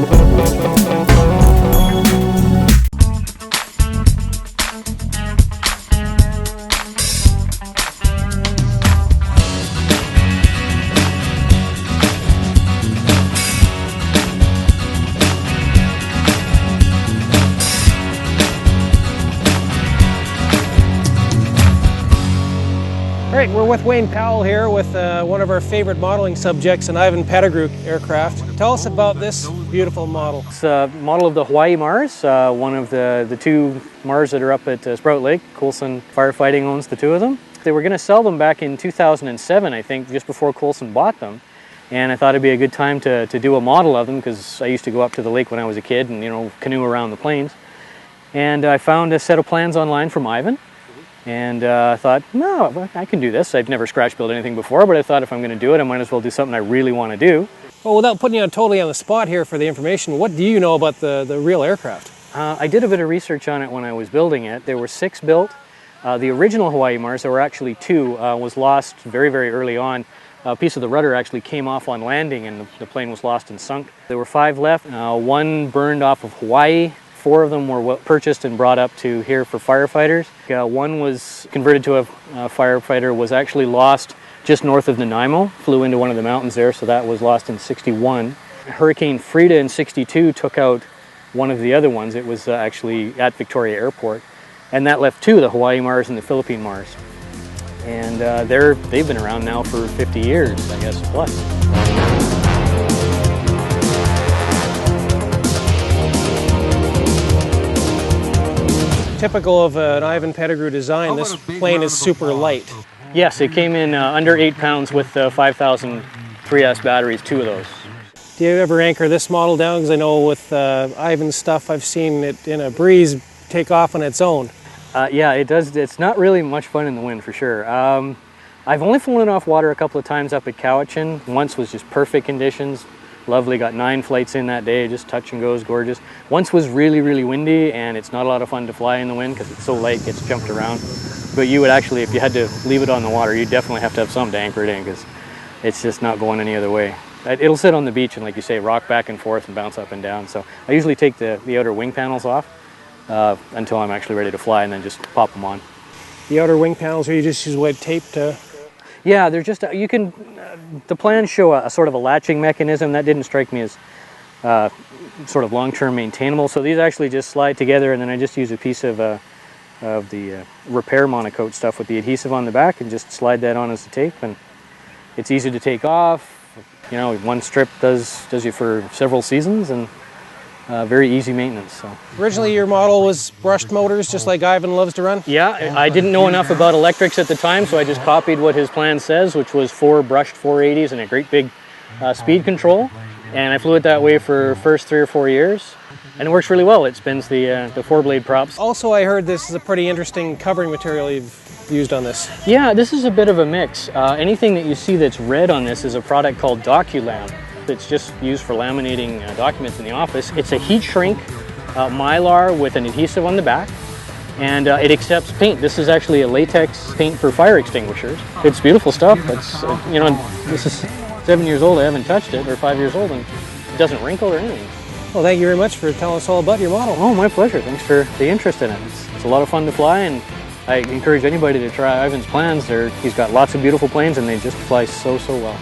All right, we're with Wayne Powell here with one of our favorite modeling subjects, an Ivan Pediigrew aircraft. Tell us about this beautiful model. It's a model of the Hawaii Mars, one of the two Mars that are up at Sprout Lake. Coulson Firefighting owns the two of them. They were going to sell them back in 2007, I think, just before Coulson bought them. And I thought it'd be a good time to do a model of them because I used to go up to the lake when I was a kid and, you know, canoe around the plains. And I found a set of plans online from Ivan. And I thought, no, I can do this. I've never scratch built anything before, but I thought if I'm going to do it, I might as well do something I really want to do. Well, without putting you totally on the spot here for the information, what do you know about the real aircraft? I did a bit of research on it when I was building it. There were 6 built. The original Hawaii Mars, there were actually 2, was lost very, very early on. A piece of the rudder actually came off on landing and the plane was lost and sunk. There were 5 left. 1 burned off of Hawaii. 4 of them were purchased and brought up to here for firefighters. 1 was converted to a firefighter, was actually lost just north of Nanaimo, flew into one of the mountains there, so that was lost in '61. Hurricane Frida in '62 took out one of the other ones. It was actually at Victoria Airport, and that left 2, the Hawaii Mars and the Philippine Mars. And they've been around now for 50 years, I guess, plus. Typical of an Ivan Pediigrew design, this plane is super light. Yes, it came in under 8 pounds with 5,000 3S batteries, 2 of those. Do you ever anchor this model down? Because I know with Ivan's stuff, I've seen it in a breeze take off on its own. Yeah, it does. It's not really much fun in the wind for sure. I've only flown it off water a couple of times up at Cowichan. Once was just perfect conditions. Lovely, got 9 flights in that day, just touch and goes, gorgeous. Once was really, really windy, and it's not a lot of fun to fly in the wind because it's so light, it gets jumped around. But you would actually, if you had to leave it on the water, you definitely have to have something to anchor it in because it's just not going any other way. It'll sit on the beach and, like you say, rock back and forth and bounce up and down. So I usually take the outer wing panels off until I'm actually ready to fly and then just pop them on. The outer wing panels, or you just use white tape to... Yeah, they're just, you can, the plans show a sort of a latching mechanism. That didn't strike me as sort of long-term maintainable. So these actually just slide together, and then I just use a piece of the repair monocoat stuff with the adhesive on the back and just slide that on as a tape. And it's easy to take off. You know, one strip does you for several seasons, and very easy maintenance. So. Originally your model was brushed motors, just like Ivan loves to run? Yeah, I didn't know enough about electrics at the time, so I just copied what his plan says, which was 4 brushed 480s and a great big speed control. And I flew it that way for the first 3 or 4 years. And it works really well. It spins the 4-blade props. Also, I heard this is a pretty interesting covering material you've used on this. Yeah, this is a bit of a mix. Anything that you see that's red on this is a product called DocuLam. It's just used for laminating documents in the office. It's a heat shrink mylar with an adhesive on the back, and it accepts paint. This is actually a latex paint for fire extinguishers. It's beautiful stuff. It's you know, this is 7 years old. I haven't touched it, or 5 years old, and it doesn't wrinkle or anything. Well, thank you very much for telling us all about your model. Oh, my pleasure. Thanks for the interest in it. It's a lot of fun to fly, and I encourage anybody to try Ivan's plans. He's got lots of beautiful planes, and they just fly so well.